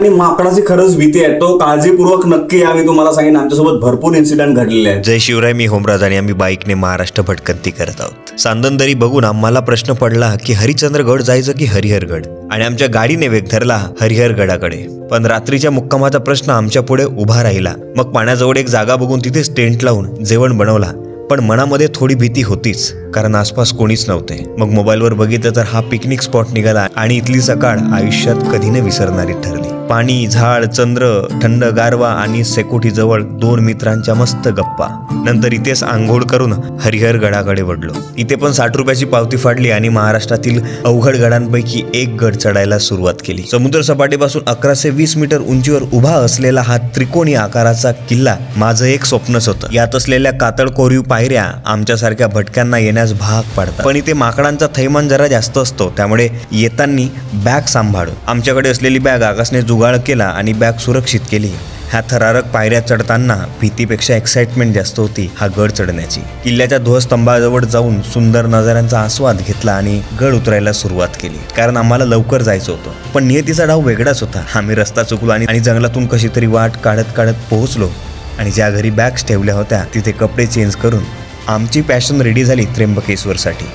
आणि माकडाची खरंच भीती आहे, तो काळजीपूर्वक नक्की आम्ही तुम्हाला सांगेन. आमच्यासोबत भरपूर इन्सिडेंट घडलेले आहेत. जय शिवराय, मी होमराज आणि आम्ही बाईकने महाराष्ट्र भटकंती करत आहोत. सांदनदरी बघून आम्हाला प्रश्न पडला की हरिश्चंद्रगड जायचं की हरिहरगड, आणि आमच्या गाडीने वेग धरला हरिहरगडाकडे. पण रात्रीच्या मुक्कामाचा प्रश्न आमच्या पुढे उभा राहिला. मग पाण्याजवळ एक जागा बघून तिथेच टेंट लावून जेवण बनवला. पण मनामध्ये थोडी भीती होतीच, कारण आसपास कोणीच नव्हते. मग मोबाईलवर बघितलं तर हा पिकनिक स्पॉट निघाला आणि इथली सकाळ आयुष्यात कधी न विसरणारी ठरली. पाणी, झाड, चंद्र, थंड गारवा आणि सेकुटीजवळ 2 मित्रांच्या मस्त गप्पा. नंतर इथेच आंघोळ करून हरिहरगडाकडे वळलो. इथे पण 60 रुपयाची पावती फाडली आणि महाराष्ट्रातील अवघड गडांपैकी एक गड चढायला सुरुवात केली. समुद्र सपाटीपासून 1120 मीटर उंचीवर उभा असलेला हा त्रिकोणी आकाराचा किल्ला माझं एक स्वप्नच होतं. यात असलेल्या कातळ कोरीव पायऱ्या आमच्यासारख्या भटक्यांना येण्यास भाग पाडतात. पण इथे माकडांचा थैमान जरा जास्त असतो, त्यामुळे येताना बॅग सांभाळून आमच्याकडे असलेली बॅग आकाशने जुगाड केला आणि बॅग सुरक्षित केली. ह्या थरारक पायऱ्या चढताना भीतीपेक्षा एक्साइटमेंट जास्त होती हा गड चढण्याची. किल्ल्याच्या ध्वजस्तंभाजवळ जाऊन सुंदर नजाऱ्यांचा आस्वाद घेतला आणि गड उतरायला सुरुवात केली, कारण आम्हाला लवकर जायचं होतं. पण नियतीचा डाव वेगळाच होता. आम्ही रस्ता चुकलो आणि जंगलातून कशी तरी वाट काढत काढत पोहोचलो आणि ज्या घरी बॅग्स ठेवल्या होत्या तिथे कपडे चेंज करून आमची पॅशन रेडी झाली त्र्यंबकेश्वरसाठी.